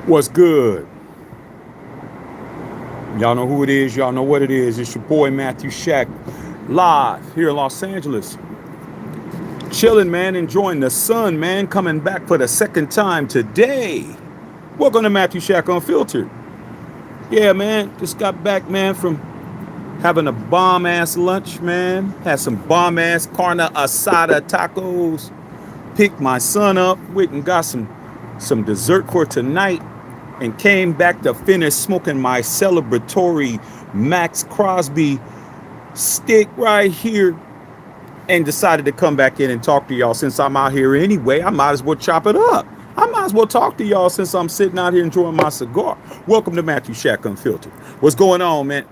What's good? Y'all know who it is. Y'all know what it is. It's your boy Matthew Shack, live here in Los Angeles. Chilling, man. Enjoying the sun, man. Coming back for the second time today. Welcome to Matthew Shack Unfiltered. Yeah, man. Just got back, man, from having a bomb-ass lunch, man. Had some bomb-ass carne asada tacos. Picked my son up. Went and got some dessert for tonight. And came back to finish smoking my celebratory Max Crosby stick right here, and decided to come back in and talk to y'all. Since I'm out here anyway, I might as well chop it up. I might as well talk to y'all since I'm sitting out here enjoying my cigar. Welcome to Matthew Shack Unfiltered. What's going on, man?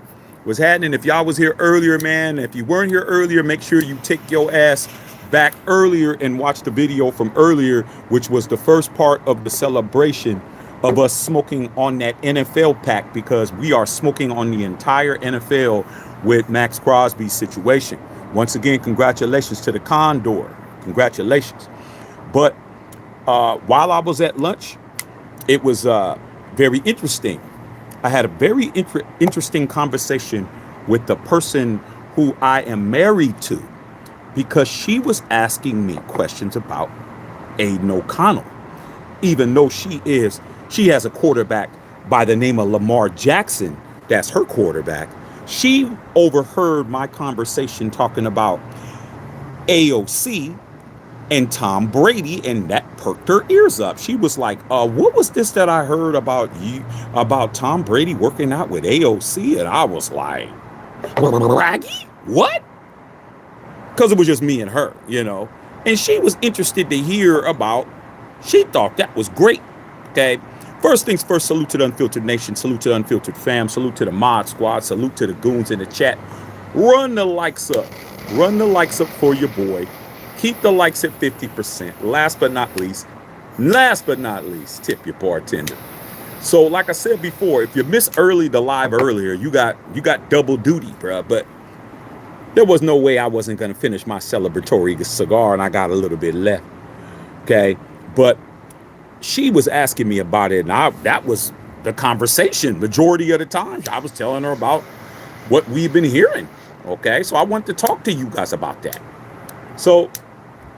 What's happening? If y'all was here earlier, man, if you weren't here earlier, make sure you take your ass back earlier and watch the video from earlier, which was the first part of the celebration of us smoking on that NFL pack, because we are smoking on the entire NFL with Max Crosby's situation. Once again, congratulations to the Condor. Congratulations. But while I was at lunch, it was very interesting. I had a very interesting conversation with the person who I am married to, because she was asking me questions about AIDAN O'CONNELL, even though she has a quarterback by the name of Lamar Jackson. That's her quarterback. She overheard my conversation talking about AOC and Tom Brady, and that perked her ears up. She was like, what was this that I heard about about Tom Brady working out with AOC? And I was like, Braggy? What? Because it was just me and her, you know. And she was interested to hear about, she thought that was great, okay? First things first, salute to the Unfiltered Nation, salute to the Unfiltered fam, salute to the Mod Squad, salute to the goons in the chat. Run the likes up. Run the likes up for your boy. Keep the likes at 50%. Last but not least, tip your bartender. So like I said before, if you missed the live earlier, you got double duty, bro. But there was no way I wasn't going to finish my celebratory cigar, and I got a little bit left, okay? But she was asking me about it, and that was the conversation majority of the time. I was telling her about what we've been hearing, okay? So I want to talk to you guys about that. So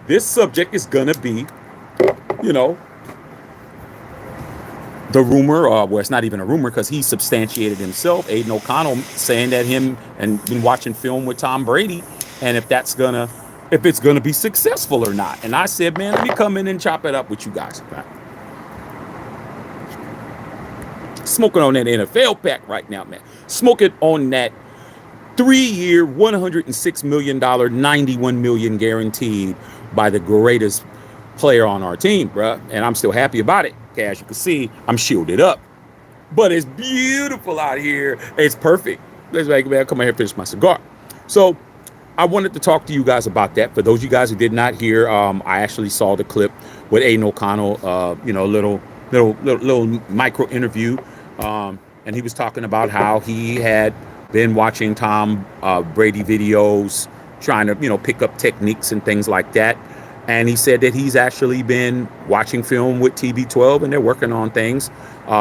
this subject is going to be, you know, the rumor, well, it's not even a rumor because he substantiated himself, AIDAN O'CONNELL, saying that him and been watching film with Tom Brady, and if it's gonna be successful or not. And I said, man, let me come in and chop it up with you guys. Right? Smoking on that NFL pack right now, man. Smoking on that 3-year, $106 million, $91 million guaranteed by the greatest player on our team, bruh. And I'm still happy about it. Okay, as you can see, I'm shielded up. But it's beautiful out here. It's perfect. Let's make man, come here and finish my cigar. So I wanted to talk to you guys about that. For those of you guys who did not hear, I actually saw the clip with AIDAN O'CONNELL, you know, little micro interview. And he was talking about how he had been watching Tom Brady videos, trying to, you know, pick up techniques and things like that. And he said that he's actually been watching film with TB12 and they're working on things. You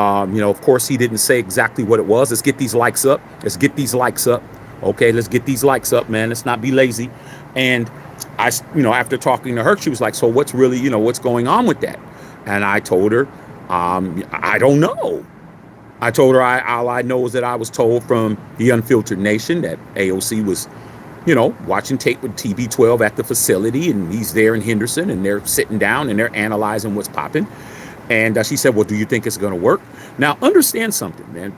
know, of course, he didn't say exactly what it was. Let's get these likes up. Let's get these likes up. Okay, let's get these likes up, man. Let's not be lazy. And I, you know, after talking to her, she was like, so what's really, you know, what's going on with that? And I told her, I don't know. I told her all I know is that I was told from the Unfiltered Nation that AOC was, you know, watching tape with TB12 at the facility, and he's there in Henderson, and they're sitting down and they're analyzing what's popping. And she said, well, do you think it's going to work? Now, understand something, man.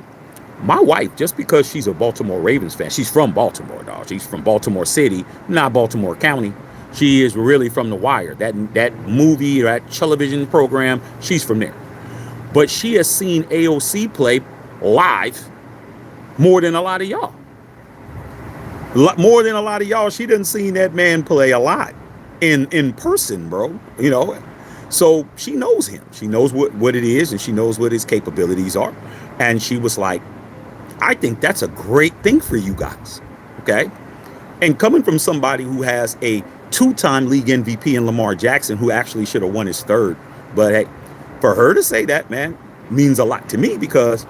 My wife, just because she's a Baltimore Ravens fan, she's from Baltimore, dog. She's from Baltimore City, not Baltimore County. She is really from The Wire, that movie, that television program. She's from there. But she has seen AOC play live more than a lot of y'all. More than a lot of y'all. She done seen that man play a lot in person, bro. You know, so she knows him. She knows what it is, and she knows what his capabilities are. And she was like, I think that's a great thing for you guys. Okay. And coming from somebody who has a 2-time league MVP in Lamar Jackson, who actually should have won his third. But hey, for her to say that, man, means a lot to me because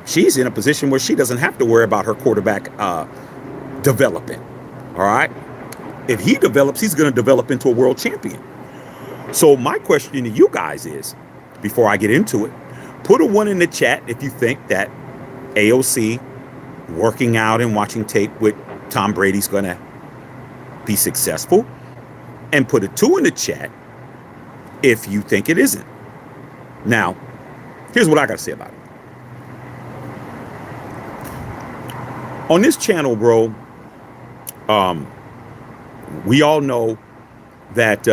she's in a position where she doesn't have to worry about her quarterback developing. All right. If he develops, he's going to develop into a world champion. So my question to you guys is, before I get into it, put a 1 in the chat if you think that AOC working out and watching tape with Tom Brady's going to be successful. And put a 2 in the chat if you think it isn't. Now, here's what I got to say about it. On this channel, bro, we all know that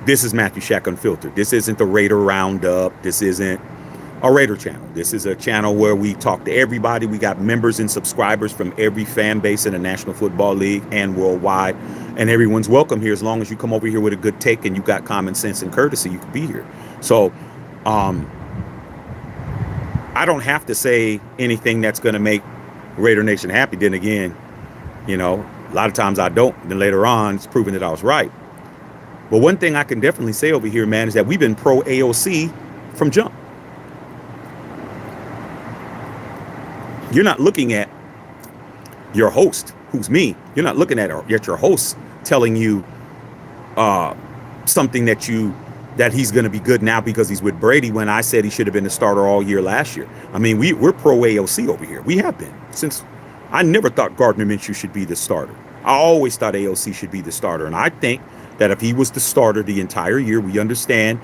this is Matthew Shack Unfiltered. This isn't the Raider Roundup. This isn't a Raider channel. This is a channel where we talk to everybody. We got members and subscribers from every fan base in the National Football League and worldwide. And everyone's welcome here as long as you come over here with a good take and you got common sense and courtesy, you can be here. So I don't have to say anything that's going to make Raider Nation happy. Then again, you know, a lot of times I don't. Then later on, it's proven that I was right. But one thing I can definitely say over here, man, is that we've been pro AOC from jump. You're not looking at your host, who's me. You're not looking at your host telling you something that he's going to be good now because he's with Brady when I said he should have been the starter all year last year. I mean, we're pro AOC over here. We have been since. I never thought Gardner Minshew should be the starter. I always thought AOC should be the starter. And I think that if he was the starter the entire year, we understand,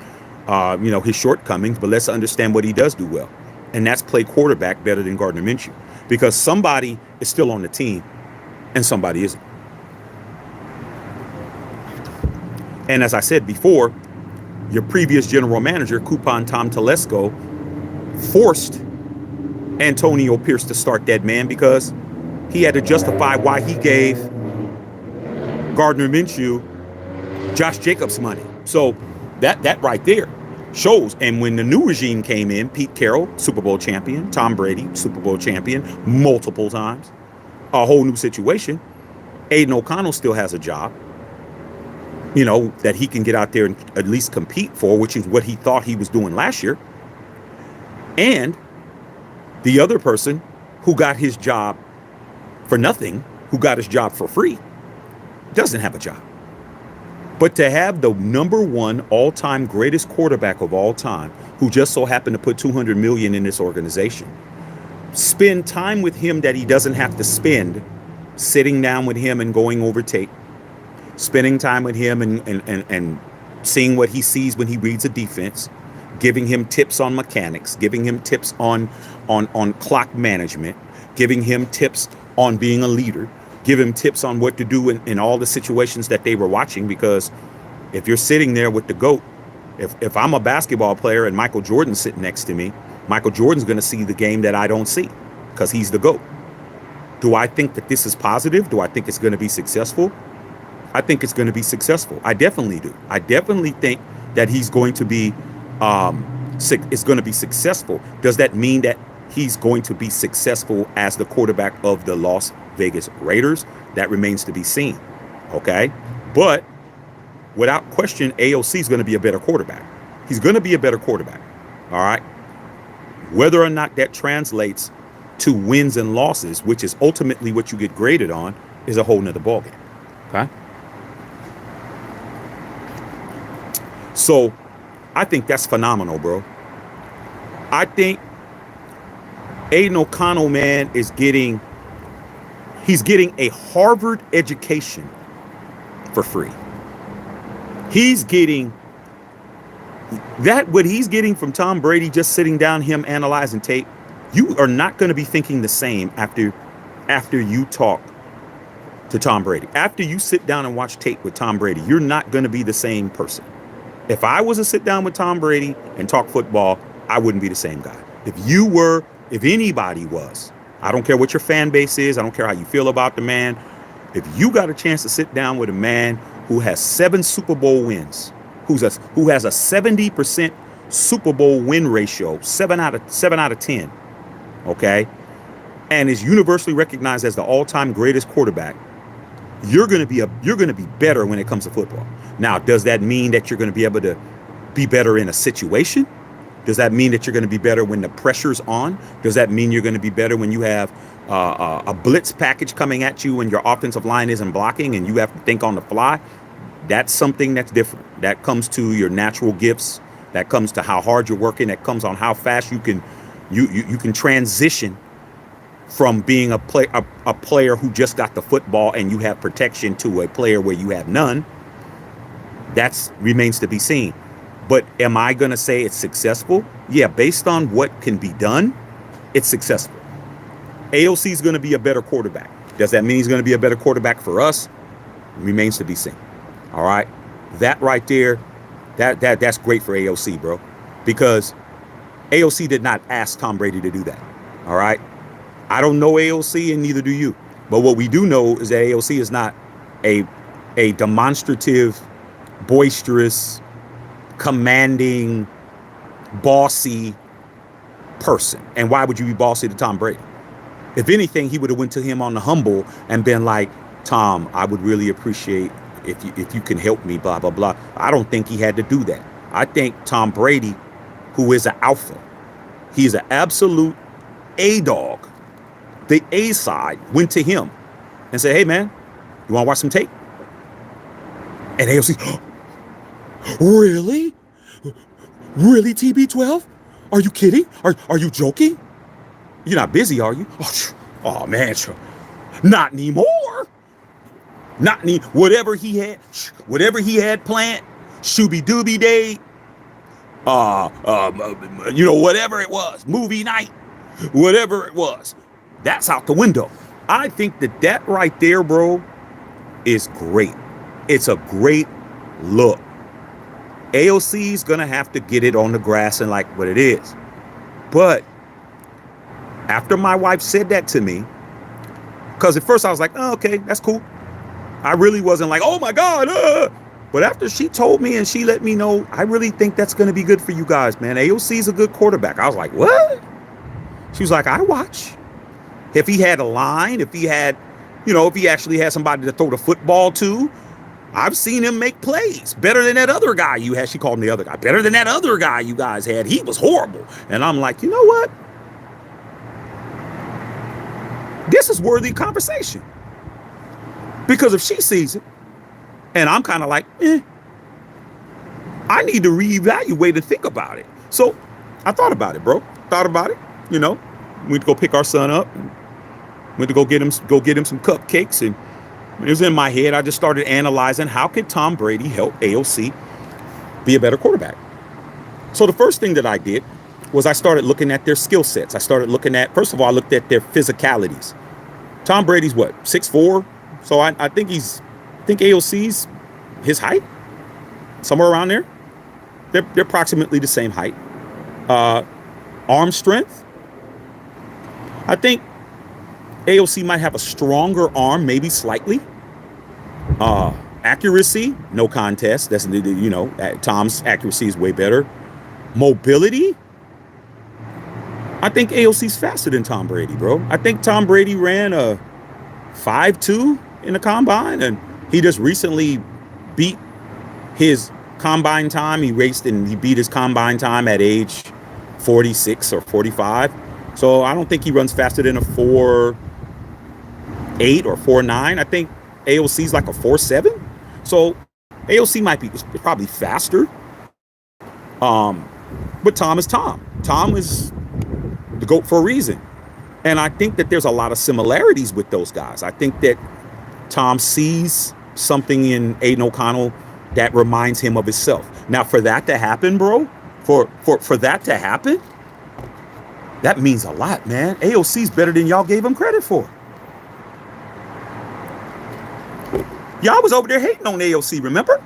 his shortcomings, but let's understand what he does do well. And that's play quarterback better than Gardner Minshew, because somebody is still on the team and somebody isn't. And as I said before, your previous general manager, Coupon Tom Telesco, forced Antonio Pierce to start that man because he had to justify why he gave Gardner Minshew Josh Jacobs money. So that right there shows. And when the new regime came in, Pete Carroll, Super Bowl champion, Tom Brady, Super Bowl champion, multiple times, a whole new situation. AIDAN O'CONNELL still has a job, that he can get out there and at least compete for, which is what he thought he was doing last year. And the other person who got his job for nothing, who got his job for free, doesn't have a job. But to have the #1 all-time greatest quarterback of all time, who just so happened to put $200 million in this organization, spend time with him that he doesn't have to spend sitting down with him and going over tape, spending time with him and seeing what he sees when he reads a defense, giving him tips on mechanics, giving him tips on clock management, giving him tips on being a leader, give him tips on what to do in all the situations that they were watching. Because if you're sitting there with the GOAT, if I'm a basketball player and Michael Jordan's sitting next to me, Michael Jordan's going to see the game that I don't see because he's the GOAT. Do I think that this is positive? Do I think it's going to be successful? I think it's going to be successful. I definitely do. I definitely think that he's going to be it's going to be successful. Does that mean that he's going to be successful as the quarterback of the Las Vegas Raiders? That remains to be seen. Okay. But without question, AOC is going to be a better quarterback. He's going to be a better quarterback. All right. Whether or not that translates to wins and losses, which is ultimately what you get graded on, is a whole nother ballgame. Okay. So I think that's phenomenal, bro. I think AIDAN O'CONNELL, man, he's getting a Harvard education for free. He's getting that, what he's getting from Tom Brady, just sitting down, him analyzing tape. You are not going to be thinking the same after you talk to Tom Brady. After you sit down and watch tape with Tom Brady, you're not going to be the same person. If I was to sit down with Tom Brady and talk football, I wouldn't be the same guy. If anybody was, I don't care what your fan base is, I don't care how you feel about the man. If you got a chance to sit down with a man who has 7 Super Bowl wins, who has a 70% Super Bowl win ratio, 7 out of 10, okay, and is universally recognized as the all-time greatest quarterback, you're going to be better when it comes to football. Now, does that mean that you're going to be able to be better in a situation? Does that mean that you're going to be better when the pressure's on? Does that mean you're going to be better when you have a blitz package coming at you and your offensive line isn't blocking and you have to think on the fly? That's something that's different. That comes to your natural gifts. That comes to how hard you're working. That comes on how fast you can transition from being a player who just got the football and you have protection to a player where you have none. That remains to be seen. But am I going to say it's successful? Yeah, based on what can be done, it's successful. AOC is going to be a better quarterback. Does that mean he's going to be a better quarterback for us? Remains to be seen. All right. That right there, that's great for AOC, bro. Because AOC did not ask Tom Brady to do that. All right. I don't know AOC and neither do you. But what we do know is that AOC is not a demonstrative, boisterous, commanding, bossy person. And why would you be bossy to Tom Brady? If anything, he would have went to him on the humble and been like, Tom, I would really appreciate if you can help me, blah, blah, blah. I don't think he had to do that. I think Tom Brady, who is an alpha, he's an absolute A-dog. The A side went to him and said, hey, man, you want to watch some tape? And AOC, really? Really, TB12? Are you kidding? Are you joking? You're not busy, are you? Oh man, not anymore. Not any. Whatever he had planned, shooby dooby day, whatever it was, movie night, whatever it was, that's out the window. I think that right there, bro, is great. It's a great look. AOC's gonna have to get it on the grass and like what it is. But after my wife said that to me, because at first I was like, oh, okay, that's cool. I really wasn't like, oh my God. But after she told me and she let me know, I really think that's going to be good for you guys, man. AOC's a good quarterback. I was like, what? She was like, I watch. If he had a line, if he had, if he actually had somebody to throw the football to, I've seen him make plays better than that other guy you had. She called him the other guy. Better than that other guy you guys had. He was horrible. And I'm like, you know what? This is worthy conversation. Because if she sees it, and I'm kind of like, I need to reevaluate and think about it. So I thought about it, bro. Thought about it. Went to go pick our son up. Went to go get him some cupcakes. And it was in my head. I just started analyzing how could Tom Brady help AOC be a better quarterback. So the first thing that I did was I started looking at their skill sets. I started looking at, first of all, I looked at their physicalities. Tom Brady's what, 6'4"? So I think AOC's his height, somewhere around there. They're approximately the same height. Arm strength. I think AOC might have a stronger arm, maybe slightly. Accuracy, no contest. That's, Tom's accuracy is way better. Mobility. I think AOC's faster than Tom Brady, bro. I think Tom Brady ran a 5.2 in the combine, and he just recently beat his combine time. He beat his combine time at age 46 or 45. So I don't think he runs faster than a 4.8 or 4.9. I think AOC's like a 4.7. So AOC might be probably faster. But Tom is Tom. Tom is the GOAT for a reason. And I think that there's a lot of similarities with those guys. I think that Tom sees something in AIDAN O'CONNELL that reminds him of himself. Now, for that to happen, bro, for that to happen, that means a lot, man. AOC's better than y'all gave him credit for. Y'all was over there hating on AOC, remember?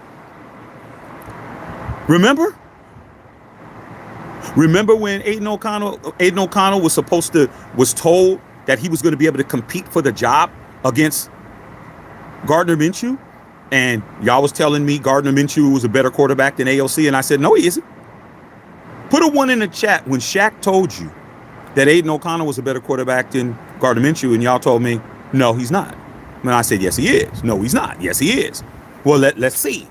Remember when AIDAN O'CONNELL was told that he was going to be able to compete for the job against Gardner Minshew? And y'all was telling me Gardner Minshew was a better quarterback than AOC, and I said, no, he isn't. Put a 1 in the chat when Shaq told you that AIDAN O'CONNELL was a better quarterback than Gardner Minshew, and y'all told me, no, he's not. And I said, yes, he is. No, he's not. Yes, he is. Well, let's see.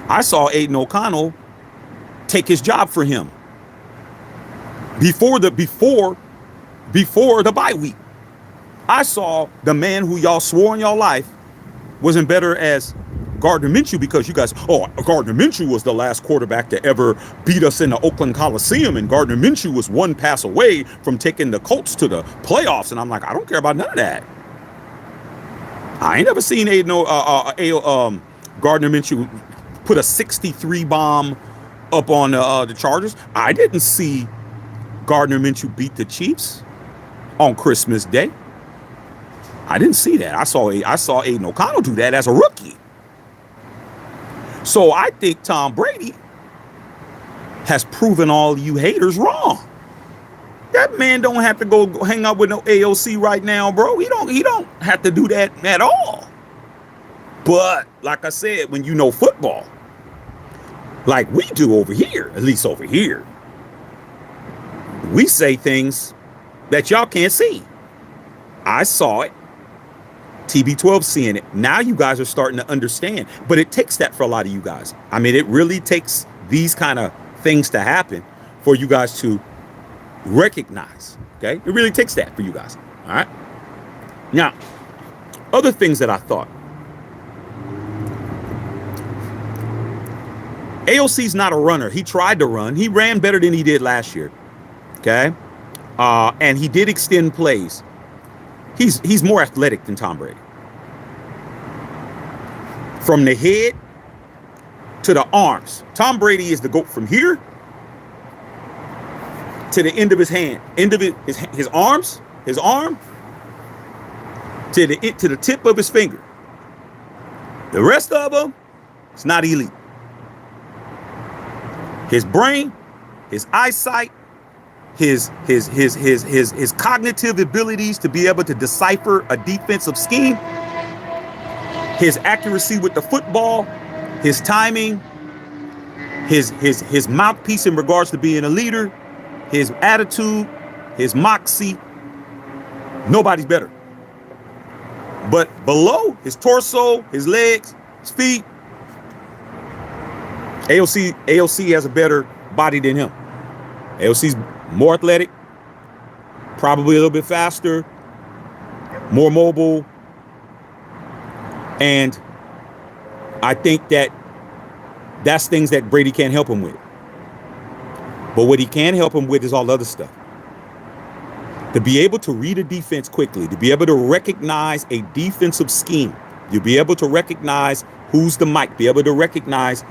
I saw AIDAN O'CONNELL take his job for him before the bye week. I saw the man who y'all swore in your life wasn't better as Gardner Minshew, because you guys, oh, Gardner Minshew was the last quarterback to ever beat us in the Oakland Coliseum, and Gardner Minshew was one pass away from taking the Colts to the playoffs. And I'm like, I don't care about none of that. I ain't never seen Gardner Minshew put a 63 bomb up on the Chargers. I didn't see Gardner Minshew beat the Chiefs on Christmas Day. I didn't see that. I saw AIDAN O'CONNELL do that as a rookie. So I think Tom Brady has proven all you haters wrong. That man don't have to go hang out with no AOC right now, bro. He don't have to do that at all. But like I said, when you know football, like we do over here, at least over here, we say things that y'all can't see. I saw it. TB12 seeing it. Now you guys are starting to understand. But it takes that for a lot of you guys. I mean, it really takes these kind of things to happen for you guys to recognize. Okay? It really takes that for you guys. All right? Now, other things that I thought. AOC's not a runner. He tried to run. He ran better than he did last year. Okay? And he did extend plays. He's more athletic than Tom Brady. From the head to the arms. Tom Brady is the GOAT from here to the end of his hand, end of his arms, his arm to the tip of his finger. The rest of them, it's not elite. His brain, his eyesight, his cognitive abilities to be able to decipher a defensive scheme, his accuracy with the football, his timing, his mouthpiece in regards to being a leader, his attitude, his moxie, nobody's better. But below his torso, his legs, his feet, AOC has a better body than him. AOC's more athletic, probably a little bit faster, more mobile. And I think that's things that Brady can't help him with. But what he can help him with is all the other stuff. To be able to read a defense quickly, to be able to recognize a defensive scheme, to be able to recognize who's the mic, be able to recognize,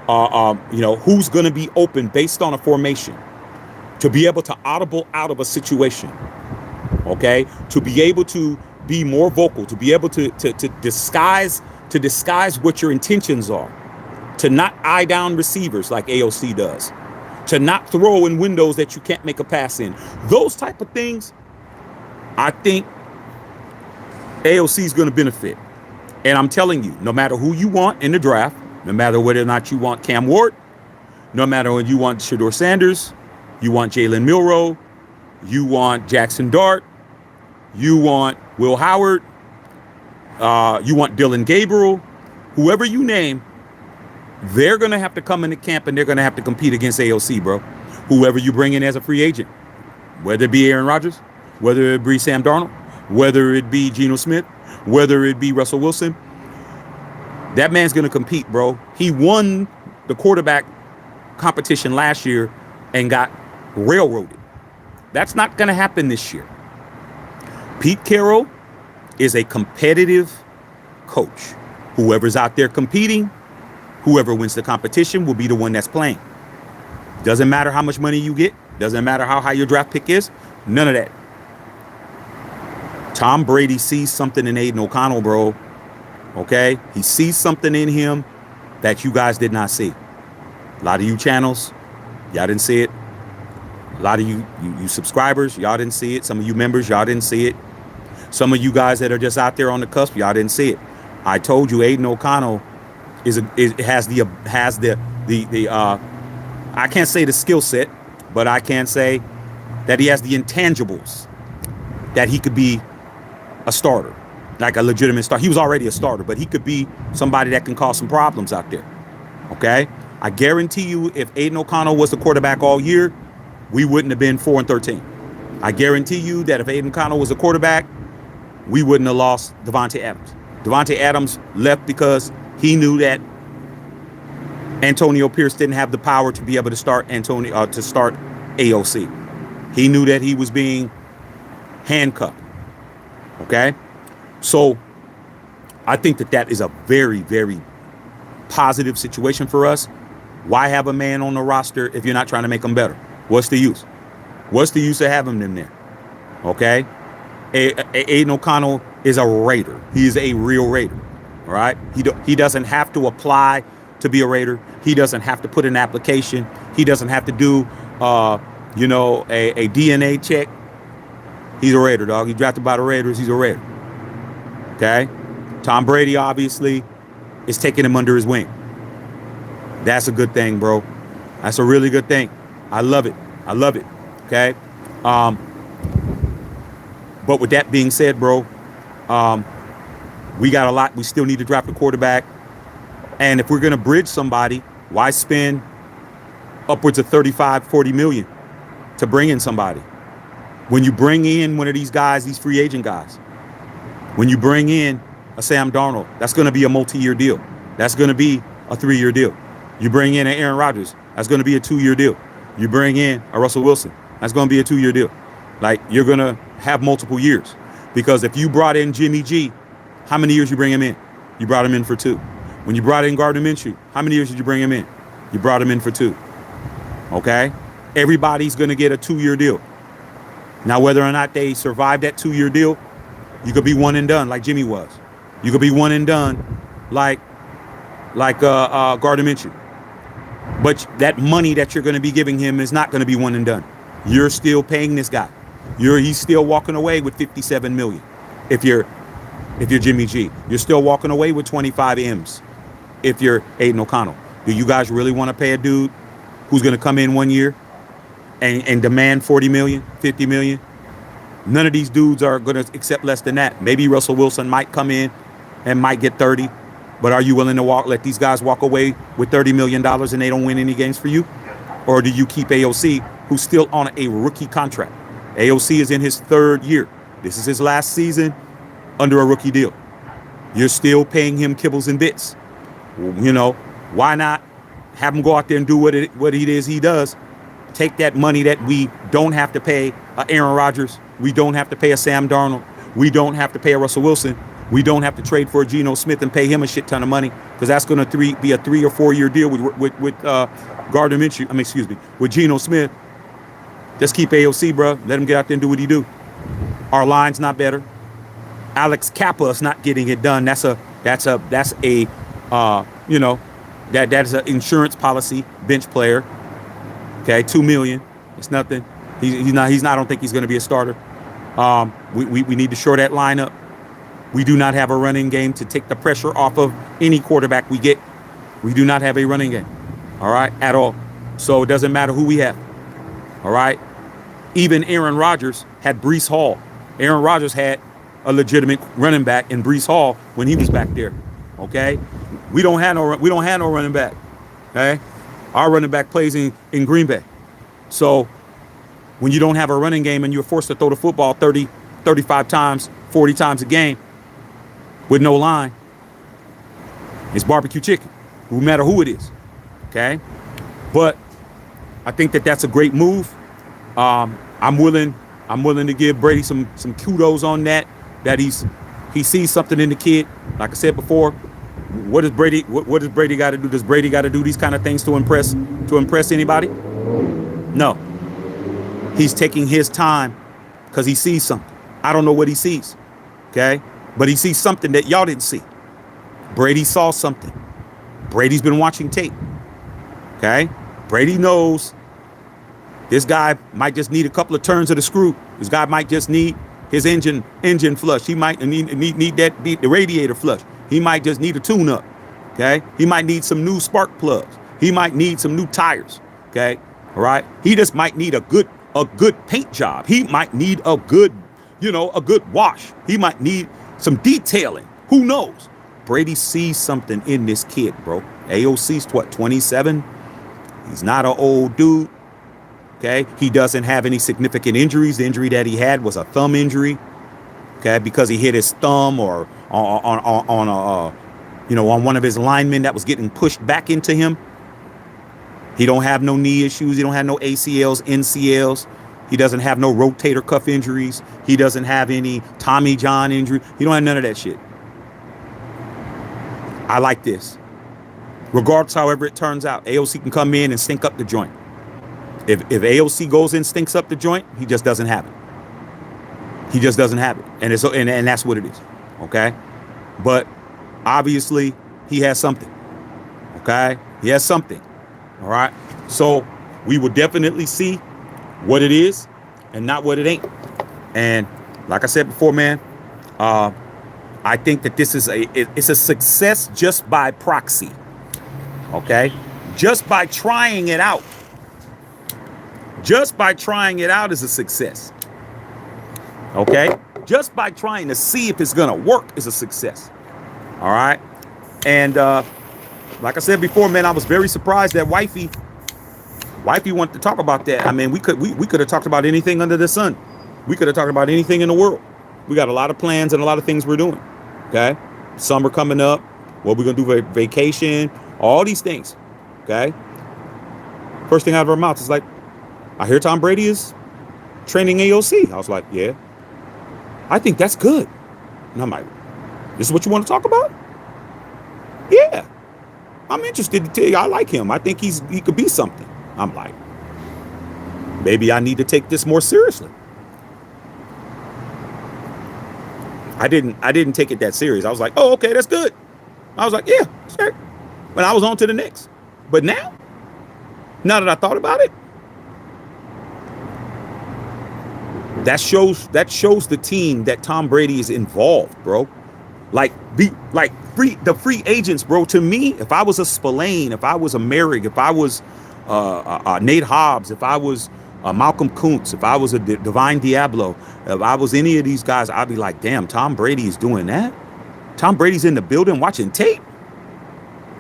who's going to be open based on a formation. To be able to audible out of a situation, okay? To be able to be more vocal, to be able to disguise what your intentions are, to not eye down receivers like AOC does, to not throw in windows that you can't make a pass in. Those type of things, I think AOC is going to benefit. And I'm telling you, no matter who you want in the draft, no matter whether or not you want Cam Ward, no matter whether you want Shedeur Sanders, you want Jalen Milroe, you want Jackson Dart, you want Will Howard, you want Dylan Gabriel, whoever you name, they're going to have to come into camp and they're going to have to compete against AOC, bro. Whoever you bring in as a free agent, whether it be Aaron Rodgers, whether it be Sam Darnold, whether it be Geno Smith, whether it be Russell Wilson, that man's going to compete, bro. He won the quarterback competition last year and got railroaded. That's not going to happen this year. Pete Carroll is a competitive coach. Whoever's out there competing, whoever wins the competition will be the one that's playing. Doesn't matter how much money you get. Doesn't matter how high your draft pick is. None of that. Tom Brady sees something in AIDAN O'CONNELL, bro. Okay? He sees something in him that you guys did not see. A lot of you channels, y'all didn't see it. A lot of you subscribers, y'all didn't see it. Some of you members, y'all didn't see it. Some of you guys that are just out there on the cusp, y'all didn't see it. I told you AIDAN O'CONNELL has the I can't say the skill set, but I can say that he has the intangibles that he could be a starter, like a legitimate starter. He was already a starter, but he could be somebody that can cause some problems out there. Okay? I guarantee you, if AIDAN O'CONNELL was the quarterback all year, we wouldn't have been 4-13. I guarantee you that if AIDAN O'CONNELL was a quarterback, we wouldn't have lost Davante Adams. Davante Adams left because he knew that Antonio Pierce didn't have the power to be able to start AOC. He knew that he was being handcuffed. Okay? So I think that is a very, very positive situation for us. Why have a man on the roster if you're not trying to make him better? What's the use? What's the use of having him there? Okay? AIDAN O'CONNELL is a Raider. He is a real Raider. All right? He doesn't have to apply to be a Raider. He doesn't have to put an application. He doesn't have to do, a DNA check. He's a Raider, dog. He's drafted by the Raiders. He's a Raider. Okay? Tom Brady, obviously, is taking him under his wing. That's a good thing, bro. That's a really good thing. I love it. I love it. Okay? But with that being said, bro, we got a lot. We still need to draft a quarterback. And if we're going to bridge somebody, why spend upwards of 35, 40 million to bring in somebody? When you bring in one of these guys, these free agent guys, when you bring in a Sam Darnold, that's going to be a multi-year deal. That's going to be a 3-year deal. You bring in an Aaron Rodgers, that's going to be a 2-year deal. You bring in a Russell Wilson, that's going to be a 2-year deal. Like, you're going to have multiple years. Because if you brought in Jimmy G, how many years you bring him in? You brought him in for 2. When you brought in Gardner Minshew, how many years did you bring him in? You brought him in for 2. Okay? Everybody's going to get a 2-year deal. Now, whether or not they survive that 2-year deal, you could be one and done like Jimmy was. You could be one and done like Gardner Minshew. But that money that you're going to be giving him is not going to be one and done. You're still paying this guy. He's still walking away with 57 million. If you're Jimmy G, you're still walking away with 25 M's. If you're AIDAN O'CONNELL, do you guys really want to pay a dude who's going to come in 1 year and demand 40 million, 50 million? None of these dudes are going to accept less than that. Maybe Russell Wilson might come in and might get 30, but are you willing to let these guys walk away with $30 million and they don't win any games for you? Or do you keep AOC, who's still on a rookie contract? AOC is in his 3rd year. This is his last season under a rookie deal. You're still paying him kibbles and bits. Why not have him go out there and do what it is he does? Take that money that we don't have to pay Aaron Rodgers. We don't have to pay a Sam Darnold. We don't have to pay a Russell Wilson. We don't have to trade for a Geno Smith and pay him a shit ton of money, because that's going to be a 3 or 4 year deal with Gardner Minshew. With Geno Smith. Just keep AOC, bro. Let him get out there and do what he do. Our line's not better. Alex Kappa is not getting it done. That's an insurance policy bench player. Okay, $2 million. It's nothing. He's not. I don't think he's going to be a starter. We need to shore that line up. We do not have a running game to take the pressure off of any quarterback we get. We do not have a running game. All right, at all. So it doesn't matter who we have. All right. Even Aaron Rodgers had Breece Hall. Aaron Rodgers had a legitimate running back in Breece Hall when he was back there. Okay. We don't have no running back. Okay. Our running back plays in Green Bay. So when you don't have a running game and you're forced to throw the football 30, 35 times, 40 times a game with no line, it's barbecue chicken, no matter who it is. Okay. But I think that's a great move. I'm willing to give Brady some kudos on that he sees something in the kid. Like I said before, what does Brady got to do? Does Brady got to do these kind of things to impress anybody? No. He's taking his time because he sees something. I don't know what he sees. Okay? But he sees something that y'all didn't see. Brady saw something. Brady's been watching tape. Okay? Brady knows this guy might just need a couple of turns of the screw. This guy might just need his engine flush. He might need the radiator flush. He might just need a tune-up. Okay? He might need some new spark plugs. He might need some new tires. Okay? All right? He just might need a good paint job. He might need a good wash. He might need some detailing. Who knows? Brady sees something in this kid, bro. AOC's 27? He's not an old dude. Okay. He doesn't have any significant injuries. The injury that he had was a thumb injury. Okay. Because he hit his thumb or on on one of his linemen that was getting pushed back into him. He don't have no knee issues. He don't have no ACLs, NCLs. He doesn't have no rotator cuff injuries. He doesn't have any Tommy John injury. He don't have none of that shit. I like this. Regardless, however it turns out, AOC can come in and stink up the joint. If AOC goes in, stinks up the joint, he just doesn't have it. He just doesn't have it. And that's what it is. Okay. But obviously he has something. Okay. He has something. All right. So we will definitely see what it is and not what it ain't. And like I said before, man, I think that this is it's a success just by proxy. Okay. Just by trying it out. Just by trying it out is a success. Okay. Just by trying to see if it's going to work is a success. All right. And like I said before, man, I was very surprised that Wifey wanted to talk about that. I mean, we could have talked about anything under the sun. We could have talked about anything in the world. We got a lot of plans and a lot of things we're doing. Okay. Summer coming up. What we're going to do, vacation, all these things. Okay. First thing out of our mouth is like, I hear Tom Brady is training AOC. I was like, yeah, I think that's good. And I'm like, this is what you want to talk about? Yeah, I'm interested to tell you. I like him. I think he could be something. I'm like, maybe I need to take this more seriously. I didn't take it that serious. I was like, oh, okay, that's good. I was like, yeah, sure. But I was on to the next. But now that I thought about it, that shows the team that Tom Brady is involved, bro. The free agents, bro. To me, if I was a Spillane, if I was a Merrick, if I was Nate Hobbs, if I was Malcolm Kuntz, if I was a Divine Diablo, if I was any of these guys, I'd be like, damn, Tom Brady is doing that. Tom Brady's in the building watching tape.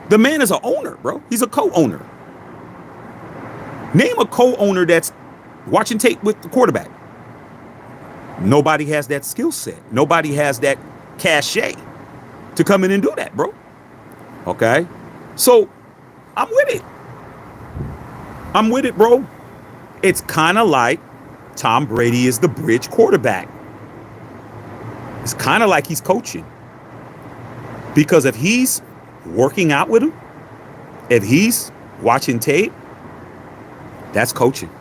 The man is an owner, bro. He's a co-owner. Name a co-owner that's watching tape with the quarterback. Nobody has that skill set. Nobody has that cachet to come in and do that, bro. Okay. So I'm with it, bro. It's kind of like Tom Brady is the bridge quarterback. It's kind of like he's coaching. Because if he's working out with him, if he's watching tape, that's coaching.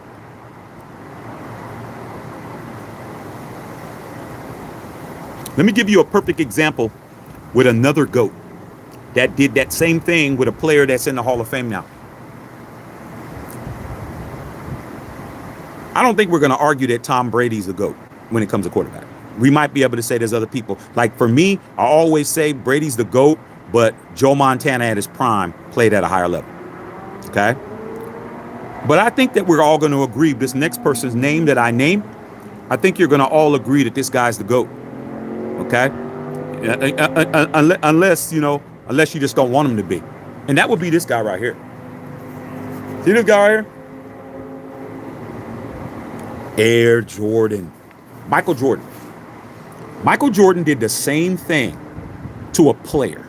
Let me give you a perfect example with another GOAT that did that same thing with a player that's in the Hall of Fame now. I don't think we're going to argue that Tom Brady's the GOAT when it comes to quarterback. We might be able to say there's other people. Like for me, I always say Brady's the GOAT, but Joe Montana at his prime played at a higher level. Okay? But I think that we're all going to agree, this next person's name that I name, I think you're going to all agree that this guy's the GOAT. Okay? Unless you just don't want him to be. And that would be this guy right here. See this guy right here? Air Jordan. Michael Jordan. Michael Jordan did the same thing to a player.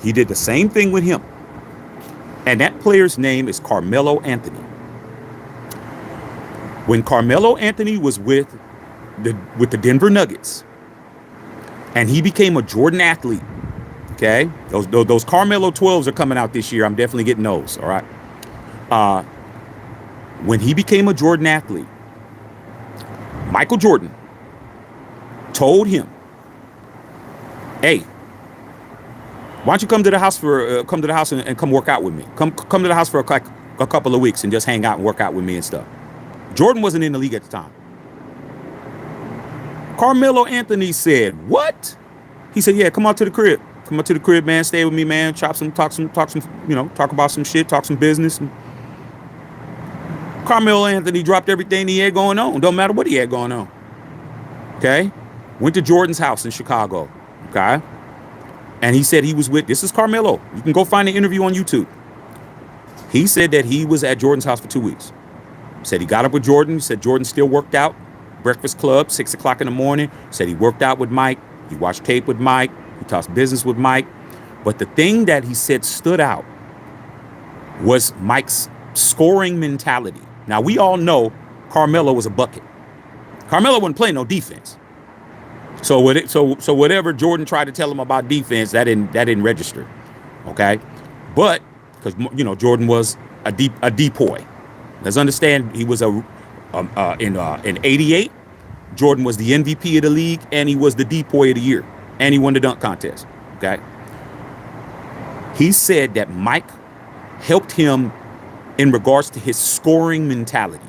He did the same thing with him. And that player's name is Carmelo Anthony. When Carmelo Anthony was with the Denver Nuggets, and he became a Jordan athlete, okay? Those Carmelo 12s are coming out this year. I'm definitely getting those, all right? When he became a Jordan athlete, Michael Jordan told him, hey, why don't you come to the house and come work out with me? Come to the house for a couple of weeks and just hang out and work out with me and stuff. Jordan wasn't in the league at the time. Carmelo Anthony said, what? He said, yeah, come out to the crib. Come out to the crib, man. Stay with me, man. Talk about some shit, talk some business. And Carmelo Anthony dropped everything he had going on. Don't matter what he had going on. Okay? Went to Jordan's house in Chicago. Okay? And he said he was this is Carmelo. You can go find the interview on YouTube. He said that he was at Jordan's house for 2 weeks. Said he got up with Jordan. He said Jordan still worked out. Breakfast Club, 6 o'clock in the morning. Said he worked out with Mike. He watched tape with Mike. He talked business with Mike. But the thing that he said stood out was Mike's scoring mentality. Now, we all know Carmelo was a bucket. Carmelo wasn't playing no defense. So whatever Jordan tried to tell him about defense, that didn't register. Okay? But because Jordan was a depoy. Let's understand he was in '88. Jordan was the MVP of the league, and he was the depoy of the year, and he won the dunk contest. Okay. He said that Mike helped him in regards to his scoring mentality.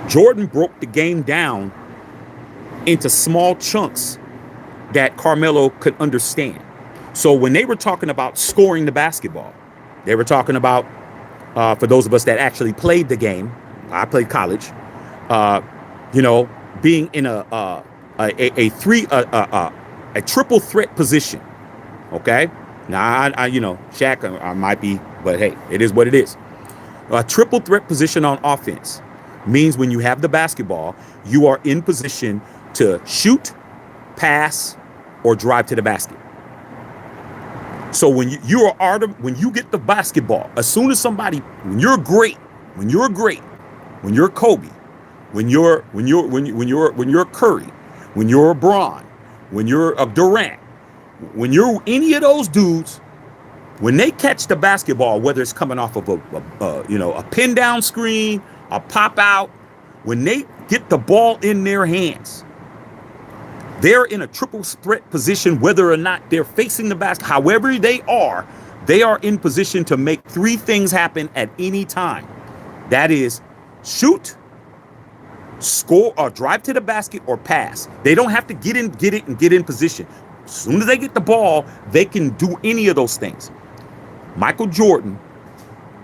Jordan broke the game down into small chunks that Carmelo could understand. So when they were talking about scoring the basketball, they were talking about, for those of us that actually played the game, I played college, being in a triple threat position. Okay. Now, Shaq, I might be, but hey, it is what it is. A triple threat position on offense means when you have the basketball, you are in position to shoot, pass, or drive to the basket. So when you get the basketball, as soon as when you're Kobe, when you're Curry, when you're LeBron, when you're Durant, when you're any of those dudes, when they catch the basketball, whether it's coming off of a pin down screen, a pop out, when they get the ball in their hands, they're in a triple threat position, whether or not they're facing the basket. However they are in position to make three things happen at any time. That is shoot, score, or drive to the basket, or pass. They don't have to get in position. As soon as they get the ball, they can do any of those things. Michael Jordan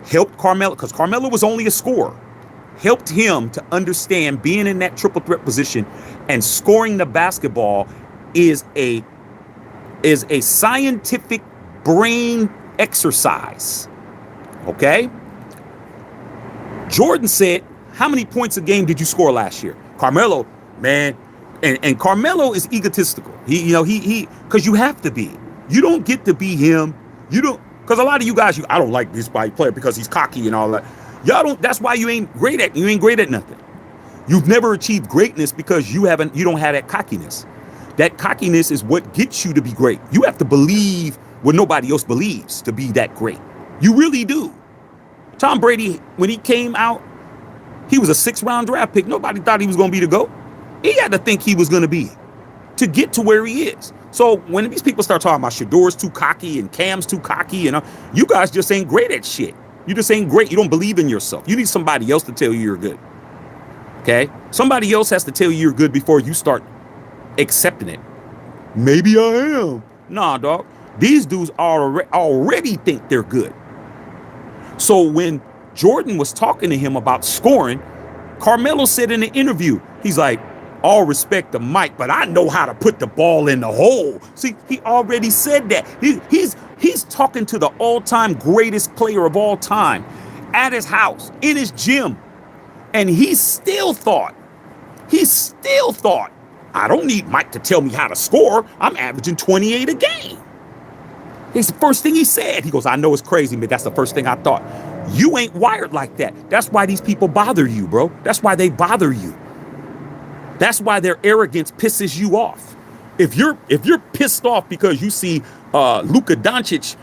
helped Carmelo, because Carmelo was only a scorer, helped him to understand being in that triple threat position and scoring the basketball is a scientific brain exercise. Okay? Jordan said, how many points a game did you score last year? Carmelo, man, and Carmelo is egotistical. He because you have to be. You don't get to be him. You don't, because a lot of you guys, I don't like this player because he's cocky and all that. Y'all don't, that's why you ain't great at nothing. You've never achieved greatness because you don't have that cockiness. That cockiness is what gets you to be great. You have to believe what nobody else believes to be that great. You really do. Tom Brady, when he came out, he was a 6th-round draft pick. Nobody thought he was going to be the GOAT. He had to think he was going to be to get to where he is. So when these people start talking about Shador's too cocky and Cam's too cocky, you guys just ain't great at shit. You just ain't great. You don't believe in yourself. You need somebody else to tell you you're good. Okay? Somebody else has to tell you you're good before you start accepting it. Maybe I am. Nah, dog. These dudes already think they're good. So when Jordan was talking to him about scoring, Carmelo said in the interview, he's like, all respect to Mike, but I know how to put the ball in the hole. See, he already said that. He's talking to the all-time greatest player of all time at his house, in his gym. And he still thought, I don't need Mike to tell me how to score. I'm averaging 28 a game. It's the first thing he said. He goes, I know it's crazy, but that's the first thing I thought. You ain't wired like that. That's why these people bother you, bro. That's why they bother you. That's why their arrogance pisses you off. If you're pissed off because you see Luka Doncic,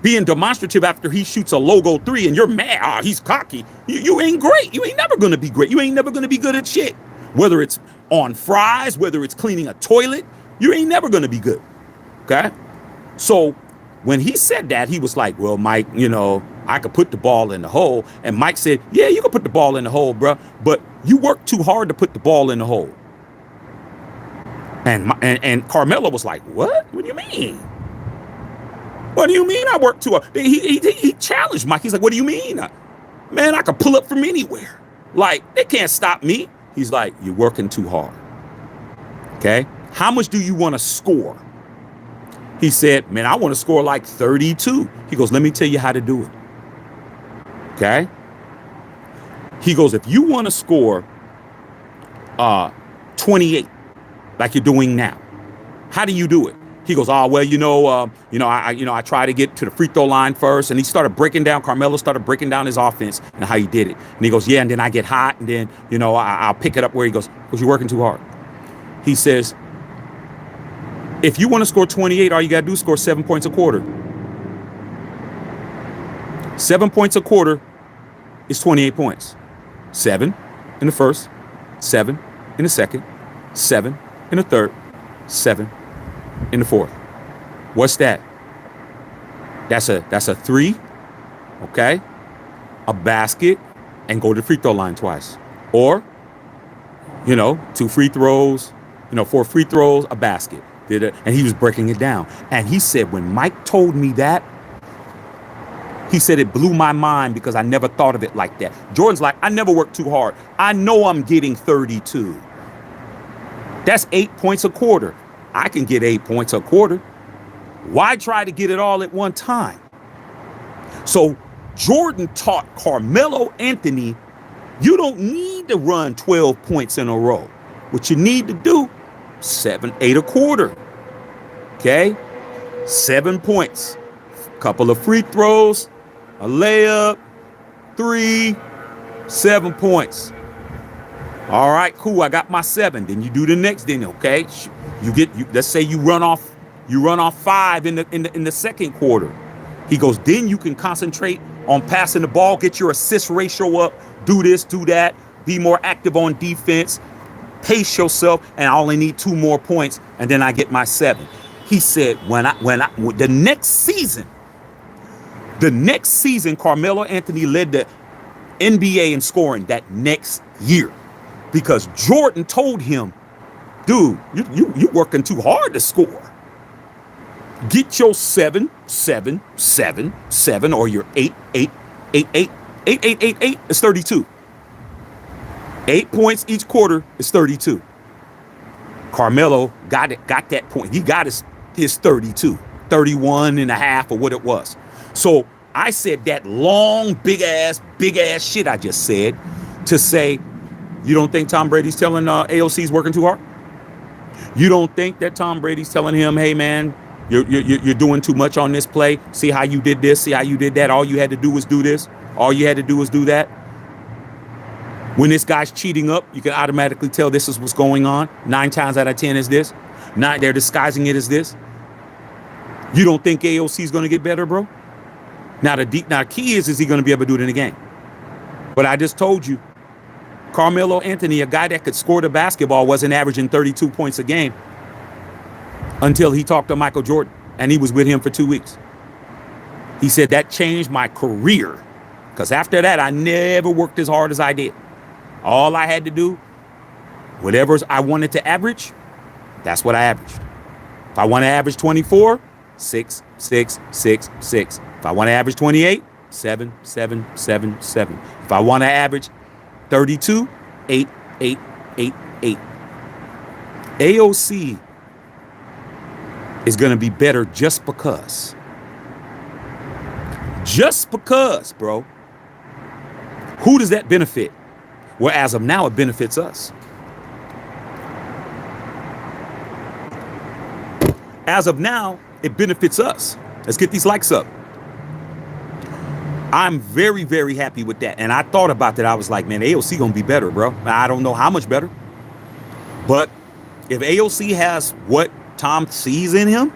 being demonstrative after he shoots a logo 3 and you're mad, he's cocky. You ain't great. You ain't never going to be great. You ain't never going to be good at shit. Whether it's on fries, whether it's cleaning a toilet, you ain't never going to be good. Okay? So when he said that, he was like, well, Mike, I could put the ball in the hole. And Mike said, yeah, you can put the ball in the hole, bro. But you work too hard to put the ball in the hole. And Carmelo was like, what? What do you mean? What do you mean I work too hard? He challenged Mike. He's like, what do you mean? Man, I could pull up from anywhere. Like, they can't stop me. He's like, you're working too hard. Okay? How much do you want to score? He said, man, I want to score like 32. He goes, let me tell you how to do it. Okay? He goes, if you want to score 28 like you're doing now, how do you do it? He goes, oh, well, I try to get to the free throw line first. And he started breaking down, Carmelo started breaking down his offense and how he did it. And he goes, yeah, and then I get hot, and then, I'll pick it up where he goes, because you're working too hard. He says, if you want to score 28, all you got to do is score 7 points a quarter. 7 points a quarter is 28 points. 7 in the first, 7 in the second, 7 in the third, 7 in the fourth. What's that? That's a 3, okay? A basket, and go to the free throw line twice. Or, 2 free throws, 4 free throws, a basket. And he was breaking it down. And he said, when Mike told me that, he said it blew my mind because I never thought of it like that. Jordan's like, I never worked too hard. I know I'm getting 32. That's 8 points a quarter. I can get 8 points a quarter. Why try to get it all at one time? So Jordan taught Carmelo Anthony, you don't need to run 12 points in a row. What you need to do, 7, 8 a quarter. Okay? 7 points. Couple of free throws, a layup, 3, 7 points. All right, cool. I got my 7. Then you do the next. Then okay, let's say you run off 5 in the second quarter. He goes, then you can concentrate on passing the ball, get your assist ratio up, do this, do that, be more active on defense, pace yourself, and I only need 2 more points, and then I get my 7. He said, the next season, Carmelo Anthony led the NBA in scoring that next year because Jordan told him, dude, you working too hard to score. Get your 7, 7, 7, 7, or your 8, 8, 8, 8, 8, 8, 8, 8 is 32. 8 points each quarter is 32. Carmelo got that point. He got his 32, 31 and a half or what it was. So I said that long, big ass shit I just said to say, you don't think Tom Brady's telling AOC's working too hard? You don't think that Tom Brady's telling him, hey man, you're doing too much on this play. See how you did this, see how you did that. All you had to do was do this. All you had to do was do that. When this guy's cheating up, you can automatically tell this is what's going on. 9 times out of 10 is this. They're disguising it as this. You don't think AOC is going to get better, bro? Now the key is he going to be able to do it in the game? But I just told you, Carmelo Anthony, a guy that could score the basketball, wasn't averaging 32 points a game until he talked to Michael Jordan, and he was with him for 2 weeks. He said that changed my career because after that, I never worked as hard as I did. All I had to do, whatever I wanted to average, that's what I averaged. If I want to average 24, 6, 6, 6, 6. If I want to average 28, 7, 7, 7, 7. If I want to average 32, 8, 8, 8, 8. AOC is going to be better just because. Just because, bro. Who does that benefit? Well, as of now, it benefits us. As of now, it benefits us. Let's get these likes up. I'm very, very happy with that. And I thought about that. I was like, man, AOC going to be better, bro. I don't know how much better. But if AOC has what Tom sees in him,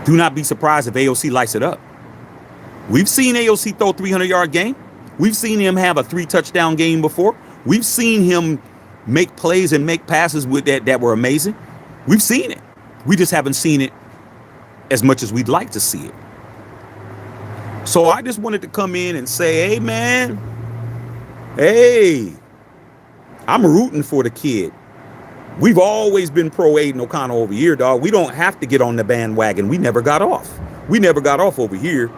do not be surprised if AOC lights it up. We've seen AOC throw a 300-yard game. We've seen him have a 3-touchdown game before. We've seen him make plays and make passes with that were amazing. We've seen it. We just haven't seen it as much as we'd like to see it. So I just wanted to come in and say, hey, man, hey, I'm rooting for the kid. We've always been pro AIDAN O'CONNELL over here, dog. We don't have to get on the bandwagon. We never got off. We never got off over here.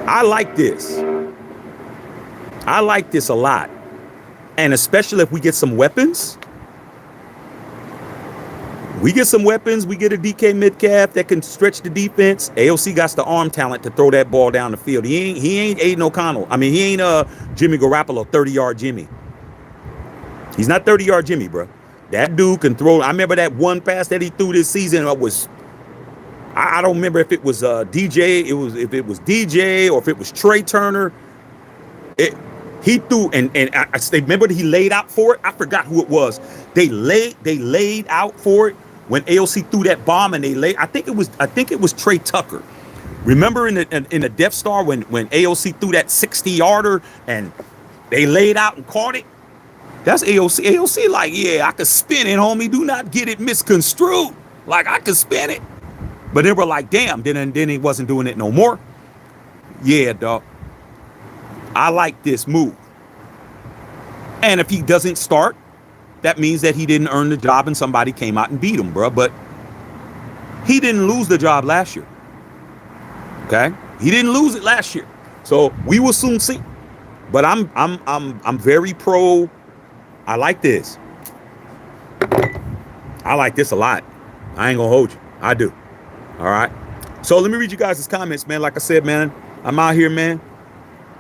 I like this. I like this a lot. And especially if we get some weapons. We get some weapons. We get a DK Metcalf that can stretch the defense. AOC got the arm talent to throw that ball down the field. He ain't Aiden O'Connell. I mean, he ain't Jimmy Garoppolo, 30-yard Jimmy. He's not 30-yard Jimmy, bro. That dude can throw. I remember that one pass that he threw this season. I don't remember if it was DJ. If it was DJ or if it was Trey Turner. He threw and I remember he laid out for it. I forgot who it was. They laid out for it when AOC threw that bomb and they laid. I think it was Trey Tucker. Remember in the Death Star when AOC threw that 60-yarder and they laid out and caught it. That's AOC. AOC like, yeah, I could spin it, homie. Do not get it misconstrued. Like I could spin it. But they were like, damn. Then he wasn't doing it no more. Yeah, dog. I like this move. And if he doesn't start, that means that he didn't earn the job and somebody came out and beat him, bro. But he didn't lose the job last year. Okay? He didn't lose it last year. So we will soon see. But I'm very pro. I like this. I like this a lot. I ain't gonna hold you. I do. All right. So let me read you guys' comments, man. Like I said, man, I'm out here, man,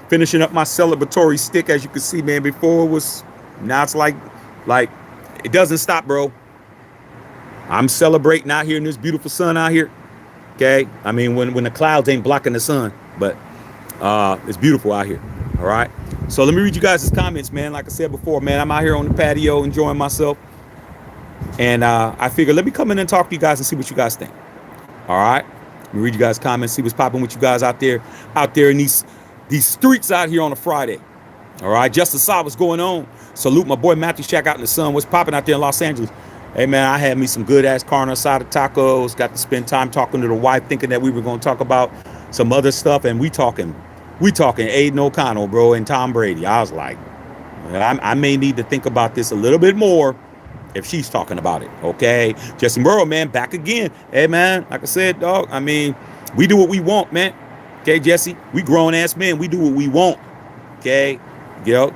finishing up my celebratory stick. As you can see, man, before it was, now it's like it doesn't stop, bro. I'm celebrating out here in this beautiful sun out here. Okay. I mean, when the clouds ain't blocking the sun, but it's beautiful out here. All right. So let me read you guys' comments, man. Like I said before, man, I'm out here on the patio enjoying myself. And I figured let me come in and talk to you guys and see what you guys think. All right. Let me read you guys' comments, see what's popping with you guys out there in these streets out here on a Friday. All right. Justice saw what's going on. Salute my boy Matthew Shack out in the sun. What's popping out there in Los Angeles? Hey, man, I had me some good ass carne asada tacos. Got to spend time talking to the wife, thinking that we were going to talk about some other stuff. And we talking Aidan O'Connell, bro, and Tom Brady. I was like, I may need to think about this a little bit more if she's talking about it. Okay. Jesse Burrow, man, back again. Hey, man, like I said, dog, I mean, we do what we want, man. Okay, Jesse, we grown ass men. We do what we want. Okay. Yo.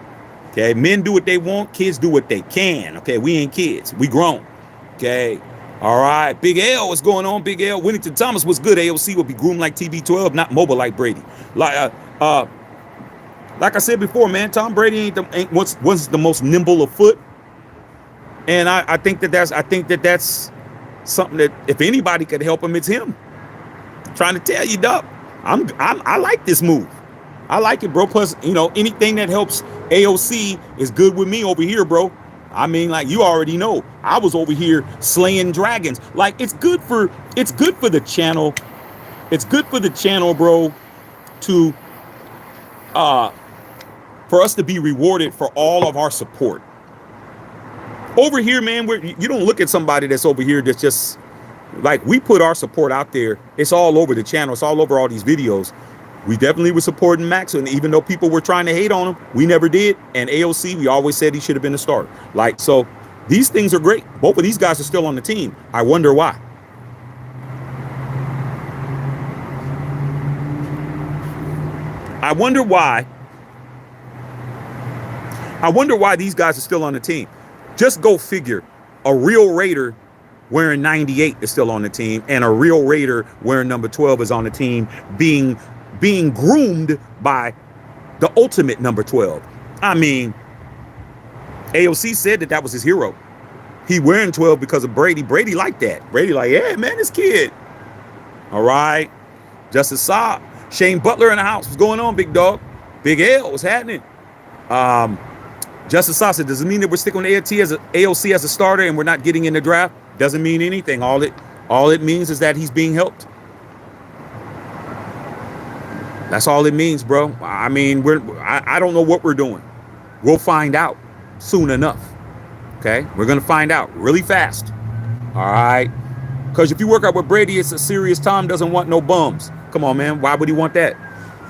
Okay. Men do what they want. Kids do what they can. Okay. We ain't kids. We grown. Okay. All right. Big L, what's going on? Big L. Winnington Thomas, what's good? AOC will be groomed like TB12, not mobile like Brady. Like I said before, man, Tom Brady ain't was the most nimble of foot. And I think that's something that if anybody could help him, it's him. I'm trying to tell you, dog. I like this move. I like it, bro. Plus, you know, anything that helps AOC is good with me over here, bro. I mean, like you already know, I was over here slaying dragons. Like it's good for the channel. It's good for the channel, bro, to for us to be rewarded for all of our support. Over here, man, you don't look at somebody that's over here that's just like we put our support out there. It's all over the channel. It's all over all these videos. We definitely were supporting Max, and even though people were trying to hate on him, we never did. And AOC, we always said he should have been a starter. Like, so these things are great. Both of these guys are still on the team. I wonder why. I wonder why these guys are still on the team. Just go figure. A real Raider wearing 98 is still on the team, and a real Raider wearing number 12 is on the team, being groomed by the ultimate number 12. I mean, AOC said that was his hero. He wearing 12 because of Brady. Brady liked that. Brady like, yeah, man, this kid. All right. Justice Saab. Shane Butler in the house. What's going on, big dog? Big L, what's happening? Justice Saab said, does it mean that we're sticking with AOC as a starter and we're not getting in the draft? Doesn't mean anything. All it means is that he's being helped. That's all it means, bro. I mean, I don't know what we're doing. We'll find out soon enough. Okay? We're going to find out really fast. All right? Because if you work out with Brady, it's a serious Tom doesn't want no bums. Come on, man. Why would he want that?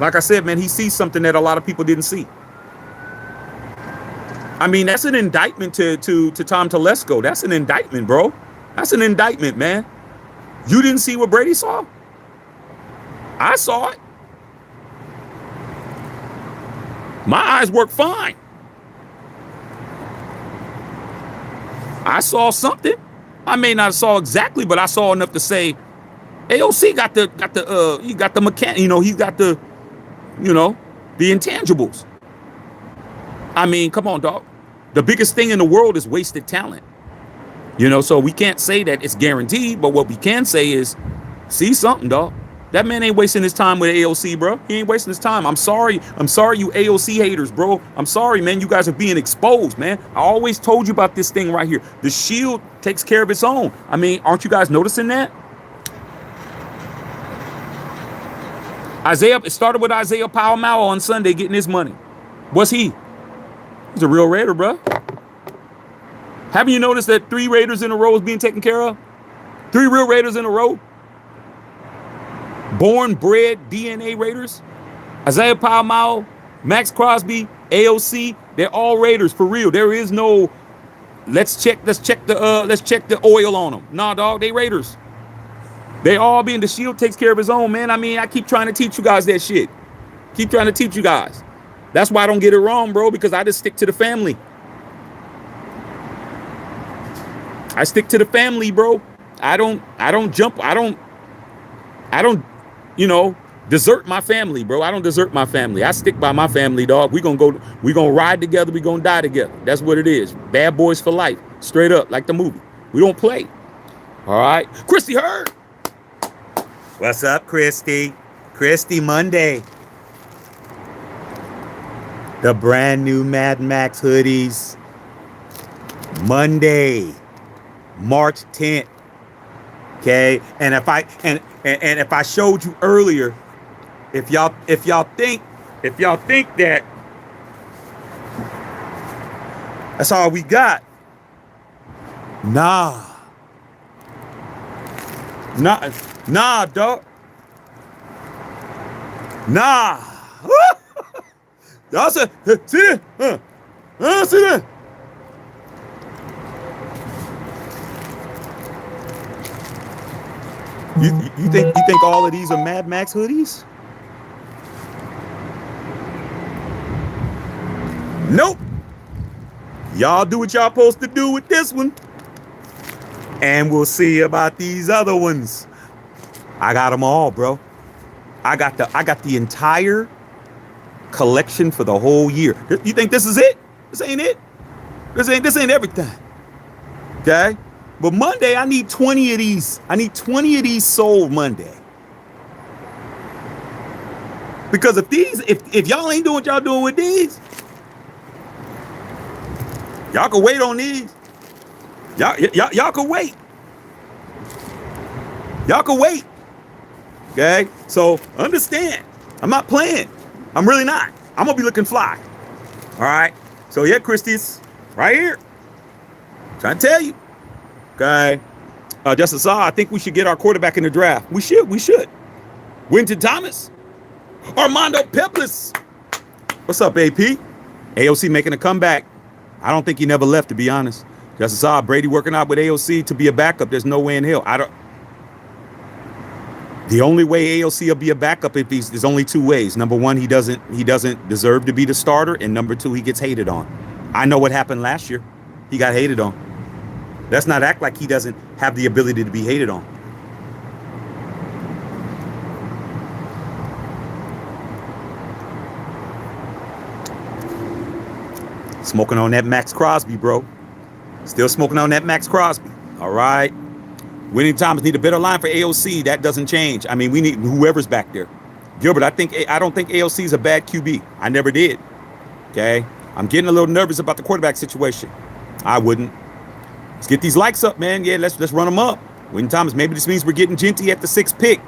Like I said, man, he sees something that a lot of people didn't see. I mean, that's an indictment to Tom Telesco. That's an indictment, bro. That's an indictment, man. You didn't see what Brady saw? I saw it. My eyes work fine. I saw something. I may not have saw exactly, but I saw enough to say AOC got the mechanic, he's got the, the intangibles. I mean, come on, dog. The biggest thing in the world is wasted talent. So we can't say that it's guaranteed, but what we can say is, see something, dog. That man ain't wasting his time with AOC, bro. He ain't wasting his time. I'm sorry, you AOC haters, bro. I'm sorry, man. You guys are being exposed, man. I always told you about this thing right here. The shield takes care of its own. I mean, aren't you guys noticing that? It started with Isaiah Powell on Sunday getting his money. What's he? He's a real Raider, bro. Haven't you noticed that 3 Raiders in a row is being taken care of? 3 real Raiders in a row. Born, bred, DNA Raiders. Isaiah Powell, Max Crosby, AOC, they're all Raiders for real. There is no let's check the oil on them. Nah, dog, they Raiders. They all being, the shield takes care of his own, man. I mean, I keep trying to teach you guys that shit. Keep trying to teach you guys. That's why I don't get it wrong, bro, because I just stick to the family. I stick to the family, bro. I don't jump. I don't, desert my family, bro. I don't desert my family. I stick by my family, dog. We gonna ride together. We gonna die together. That's what it is. Bad boys for life. Straight up, like the movie. We don't play. All right. Christy Hurd. What's up, Christy? Christy Monday. The brand new Mad Max hoodies. Monday, March 10th. Okay, and if I showed you earlier, if y'all think that that's all we got, nah, dog, nah. Y'all said, see that? See that? You think all of these are Mad Max hoodies? Nope. Y'all do what y'all supposed to do with this one, and we'll see about these other ones. I got them all, bro. I got the entire collection for the whole year. You think this is it? This ain't it. This ain't everything. Okay? But Monday, I need 20 of these. I need 20 of these sold Monday. Because if y'all ain't doing what y'all doing with these, y'all can wait on these. Y'all can wait. Y'all can wait. Okay? So understand, I'm not playing. I'm really not. I'm gonna be looking fly. All right. So yeah, Christie's right here. Trying to tell you. Okay. Justice I think we should get our quarterback in the draft. We should. Winton Thomas. Armando Peplis. What's up, AP? AOC making a comeback. I don't think he never left, to be honest. Justice I, Brady working out with AOC to be a backup. There's no way in hell. The only way AOC will be a backup there's only 2 ways. Number 1, he doesn't deserve to be the starter, and number 2, he gets hated on. I know what happened last year. He got hated on. Let's not act like he doesn't have the ability to be hated on. Smoking on that Max Crosby, bro. Still smoking on that Max Crosby. All right. Winning Thomas need a better line for AOC. That doesn't change. I mean, we need whoever's back there. Gilbert, I don't think AOC is a bad QB. I never did. Okay. I'm getting a little nervous about the quarterback situation. I wouldn't. Let's get these likes up, man. Yeah, let's run them up. Winning Thomas, maybe this means we're getting Genty at the 6th pick.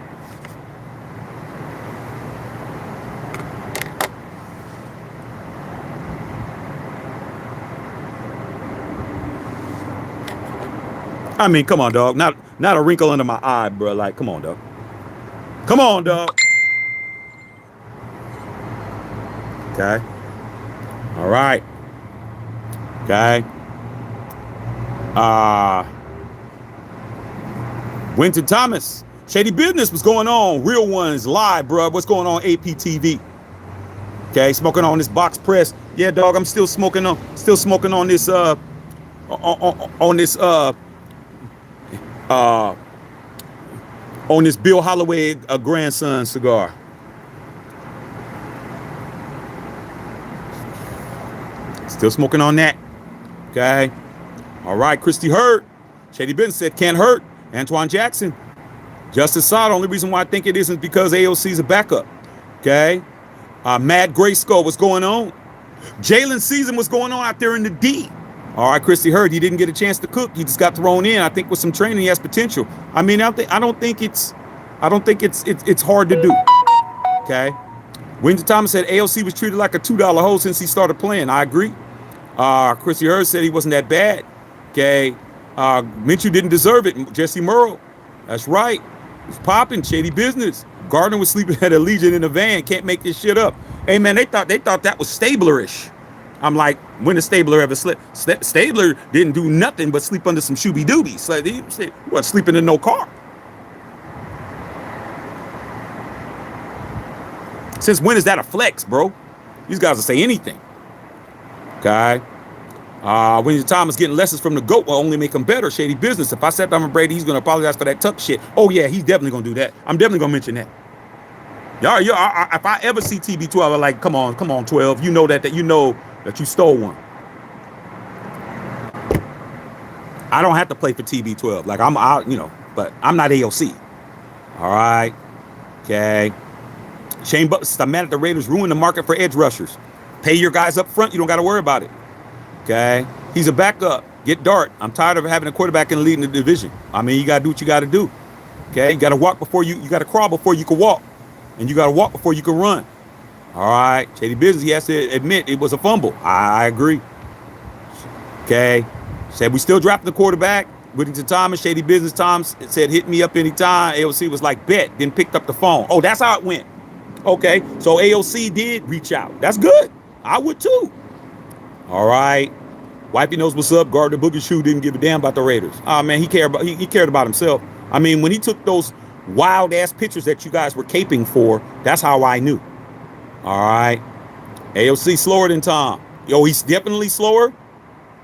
I mean, come on, dog. Not a wrinkle under my eye, bro. Like, come on, dog. Come on, dog. Okay. All right. Okay. Winton Thomas. Shady business was going on. Real ones live, bro. What's going on, APTV? Okay, smoking on this box press. Yeah, dog. I'm still smoking on this uh, on this Bill Holloway grandson cigar. Still smoking on that. Okay. All right, Christy Hurd. Shady Business said can't hurt. Antoine Jackson. Justice Saad. Only reason why I think it isn't because AOC is a backup. Okay. Mad Grayskull, what's going on? Jalen Season, what's going on out there in the D? All right, Christy Hurd. He didn't get a chance to cook. He just got thrown in. I think with some training, he has potential. I mean, I don't think it's hard to do. Okay. Winston Thomas said AOC was treated like a $2 hoe since he started playing. I agree. Christy Hurd said he wasn't that bad. Okay. Minshew didn't deserve it. Jesse Merle. That's right. It's popping. Shady Business. Gardner was sleeping at a Legion in a van. Can't make this shit up. Hey man, they thought that was Stabler-ish. I'm like, when did Stabler ever sleep? Stabler didn't do nothing but sleep under some shooby doobies. Like he wasn't sleeping in no car. Since when is that a flex, bro? These guys will say anything. Okay. Winston Thomas getting lessons from the GOAT will only make him better. Shady Business. If I said Tom Brady, he's going to apologize for that tuck shit. Oh, yeah, he's definitely going to do that. I'm definitely going to mention that. Y'all, if I ever see TB12, I'm like, come on, 12. You know that you stole one. I don't have to play for TB12. Like, I'm out, but I'm not AOC. All right. Okay. Shane Butler says, I'm mad at the Raiders ruined the market for edge rushers. Pay your guys up front. You don't got to worry about it. Okay. He's a backup. Get Dart. I'm tired of having a quarterback and leading the division. I mean, you got to do what you got to do. Okay. You got to walk before you got to crawl before you can walk. And you got to walk before you can run. All right. Shady Business. He has to admit it was a fumble. I agree. Okay. Said we still drafting the quarterback. Whittington Thomas, Shady Business. Tom said hit me up anytime. AOC was like bet. Then picked up the phone. Oh, that's how it went. Okay. So AOC did reach out. That's good. I would too. All right. Wifey knows what's up. Gardner Boogie Shoe didn't give a damn about the Raiders. Oh man, he cared about himself. I mean, when he took those wild ass pictures that you guys were caping for, that's how I knew. All right. AOC slower than Tom. Yo, he's definitely slower.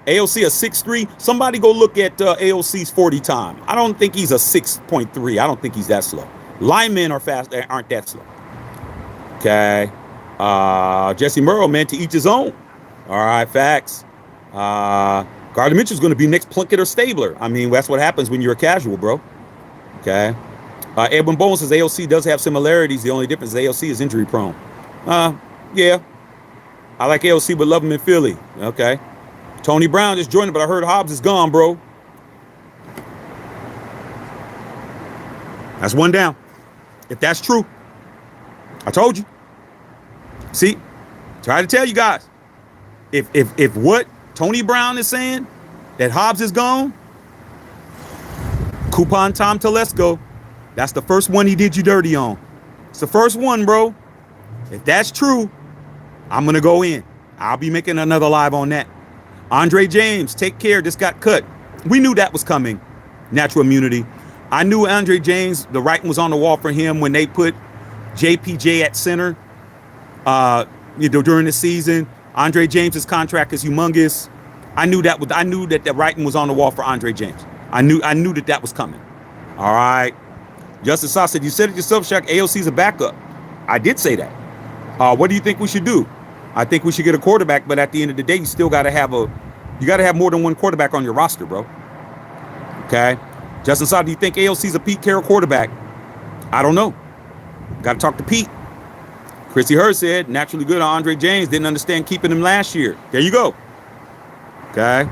AOC a 6'3". Somebody go look at AOC's 40 time. I don't think he's a 6.3. I don't think he's that slow. Linemen are fast, aren't that slow. Okay. Jesse Merle, man, to each his own. All right, facts. Gardner Mitchell's going to be next Plunkett or Stabler. I mean, that's what happens when you're a casual, bro. Okay. Edwin Bowen says AOC does have similarities. The only difference is AOC is injury prone. Yeah. I like AOC, but love him in Philly. Okay. Tony Brown just joined, but I heard Hobbs is gone, bro. That's one down. If that's true, I told you. See, try to tell you guys. If what Tony Brown is saying, that Hobbs is gone, coupon Tom Telesco, that's the first one he did you dirty on. It's the first one, bro. If that's true, I'm going to go in. I'll be making another live on that. Andre James, take care. This got cut. We knew that was coming. Natural immunity. I knew Andre James, the writing was on the wall for him when they put JPJ at center during the season. Andre James's contract is humongous. I knew that the writing was on the wall for Andre James. I knew that was coming. All right. Justice Saw said, you said it yourself, Shaq. AOC's a backup. I did say that. What do you think we should do? I think we should get a quarterback, but at the end of the day, you still got to have more than one quarterback on your roster, bro. Okay. Justin Saw, do you think AOC's a Pete Carroll quarterback? I don't know. Got to talk to Pete. Chrissy Hurd said, naturally good on Andre James. Didn't understand keeping him last year. There you go. Okay.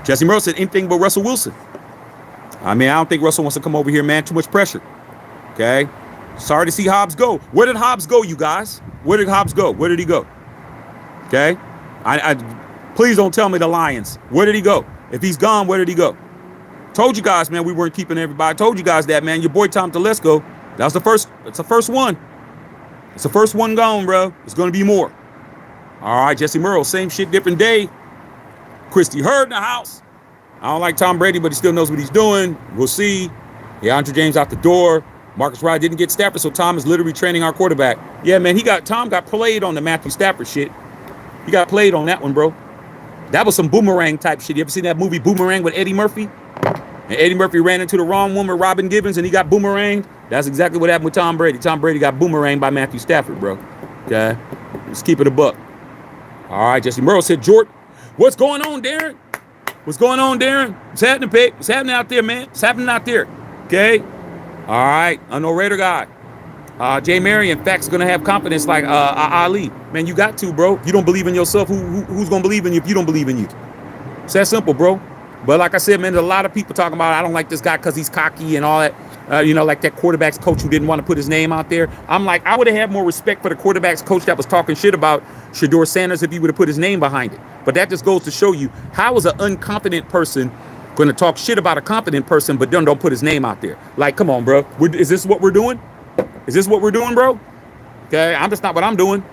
Jesse Merle said, anything but Russell Wilson. I mean, I don't think Russell wants to come over here, man. Too much pressure. Okay. Sorry to see Hobbs go. Where did Hobbs go, you guys? Where did Hobbs go? Where did he go? Okay. I please don't tell me the Lions. Where did he go? If he's gone, where did he go? Told you guys, man, we weren't keeping everybody. Told you guys that, man. Your boy Tom Telesco. That was the first. It's the first one. It's the first one gone, bro. It's going to be more. All right, Jesse Merle, same shit, different day. Christy Hurd in the house. I don't like Tom Brady, but he still knows what he's doing. We'll see. Yeah, Andre James out the door. Marcus Ryan didn't get Stafford, so Tom is literally training our quarterback. Yeah, man, Tom got played on the Matthew Stafford shit. He got played on that one, bro. That was some boomerang type shit. You ever seen that movie Boomerang with Eddie Murphy? And Eddie Murphy ran into the wrong woman, Robin Givens, and he got boomeranged. That's exactly what happened with Tom Brady. Tom Brady got boomeranged by Matthew Stafford, bro. Okay? Let's keep it a buck. All right, Jesse Merle said, Jordan, what's going on, Darren? What's going on, Darren? What's happening, Pete? What's happening out there, man? What's happening out there? Okay? All right, I know Raider guy. Jay Marion, facts going to have confidence like Ali. Man, you got to, bro. You don't believe in yourself. Who's going to believe in you if you don't believe in you? It's that simple, bro. But like I said, man, there's a lot of people talking about, I don't like this guy because he's cocky and all that. Like that quarterback's coach who didn't want to put his name out there. I'm like, I would have had more respect for the quarterback's coach that was talking shit about Shedeur Sanders if he would have put his name behind it. But that just goes to show you, how is an unconfident person going to talk shit about a confident person but don't put his name out there? Like, come on, bro. Is this what we're doing? Is this what we're doing, bro? Okay, that's not what I'm doing.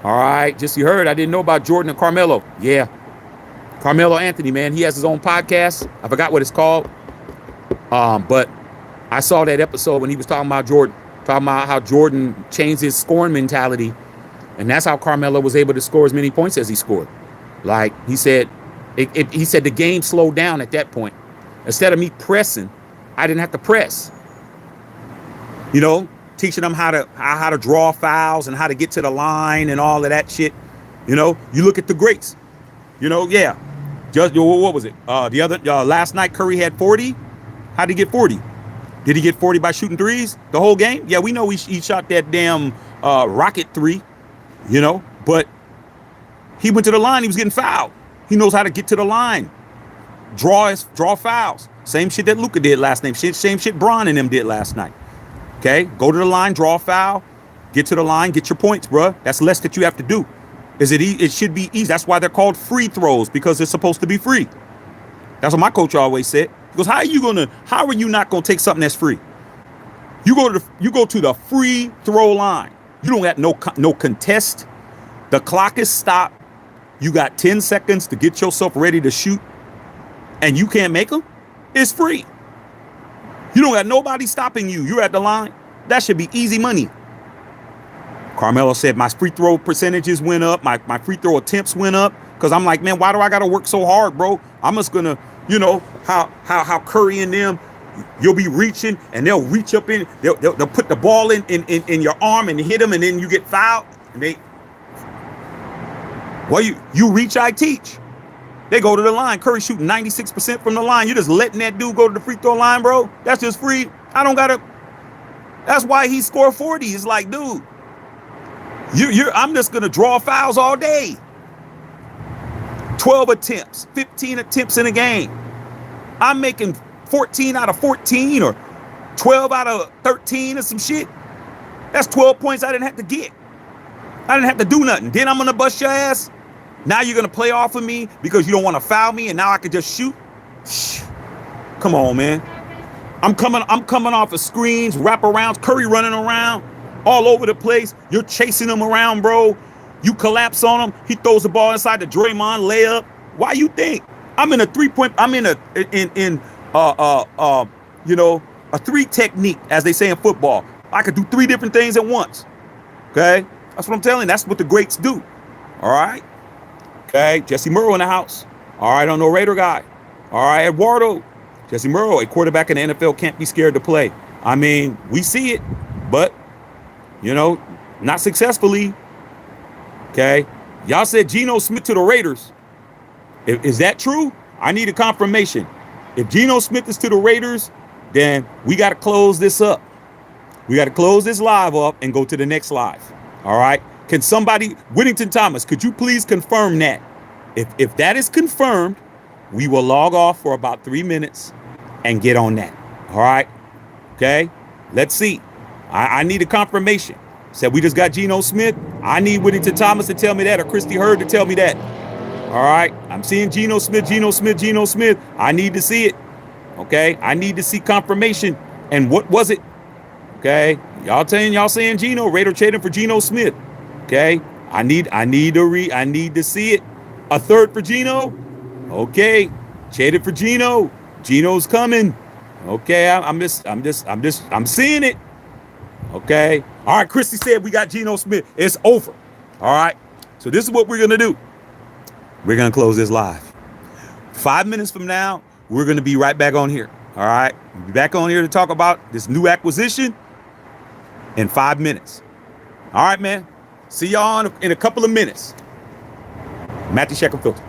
All right, just you heard, I didn't know about Jordan and Carmelo. Yeah. Carmelo Anthony, man, he has his own podcast. I forgot what it's called. But I saw that episode when he was talking about Jordan, talking about how Jordan changed his scoring mentality. And that's how Carmelo was able to score as many points as he scored. Like he said, he said the game slowed down at that point. Instead of me pressing, I didn't have to press. You know, teaching them how to draw fouls and how to get to the line and all of that shit. You know, you look at the greats. You know, yeah. Just what was it? The other last night Curry had 40. How'd he get 40? Did he get 40 by shooting threes the whole game? Yeah, we know he shot that damn rocket three. You know, but he went to the line. He was getting fouled. He knows how to get to the line, draw fouls. Same shit that Luka did last night. Same shit Bron and them did last night. Okay, go to the line, draw a foul, get to the line, get your points, bruh. That's less that you have to do. It should be easy. That's why they're called free throws, because they're supposed to be free. That's what my coach always said. He goes, how are you not gonna take something that's free? You go to the free throw line. You don't got no contest. The clock is stopped. You got 10 seconds to get yourself ready to shoot, and you can't make them. It's free. You don't got nobody stopping you. You're at the line. That should be easy money. Carmelo said my free throw percentages went up. My free throw attempts went up. Because I'm like, man, why do I got to work so hard, bro? I'm just going to, you know, how Curry and them, you'll be reaching and they'll reach up in, they'll put the ball in your arm and hit them, and then you get fouled. And you reach, I teach. They go to the line. Curry shooting 96% from the line. You're just letting that dude go to the free throw line, bro. That's just free. I don't got to. That's why he scored 40. It's like, dude, I'm just going to draw fouls all day. 12 attempts, 15 attempts in a game. I'm making 14 out of 14 or 12 out of 13 or some shit. That's 12 points I didn't have to get. I didn't have to do nothing. Then I'm going to bust your ass. Now you're going to play off of me because you don't want to foul me, and now I can just shoot. Come on, man. I'm coming off of screens, wraparounds, Curry running around all over the place. You're chasing him around, bro. You collapse on him. He throws the ball inside the Draymond layup. Why you think? I'm in a 3-point, I'm in a 3 technique, as they say in football. I could do 3 different things at once. Okay? That's what I'm telling you. That's what the greats do. All right? Okay, Jesse Murrow in the house. All right, on no Raider guy. All right, Eduardo. Jesse Murrow, a quarterback in the NFL can't be scared to play. I mean, we see it, but, you know, not successfully. Okay, y'all said Geno Smith to the Raiders. Is that true? I need a confirmation. If Geno Smith is to the Raiders, then we got to close this up. We got to close this live up and go to the next live. All right. Can somebody, Whittington Thomas, could you please confirm that? If that is confirmed, we will log off for about 3 minutes and get on that. All right. Okay. Let's see. I need a confirmation. Said we just got Geno Smith. I need Whittington Thomas to tell me that, or Christy Hurd to tell me that. All right. I'm seeing Geno Smith. I need to see it. Okay. I need to see confirmation. And what was it? Okay. Y'all saying Geno, Raider trading for Geno Smith. Okay. I need to see it. A third for Geno. Okay. Traded for Geno. Geno's coming. Okay. I'm seeing it. Okay. All right. Christy said we got Geno Smith. It's over. All right. So this is what we're going to do. We're going to close this live. 5 minutes from now, we're going to be right back on here. All right. We'll be back on here to talk about this new acquisition in 5 minutes. All right, man. See y'all in a couple of minutes. Matthew Sheck Filter.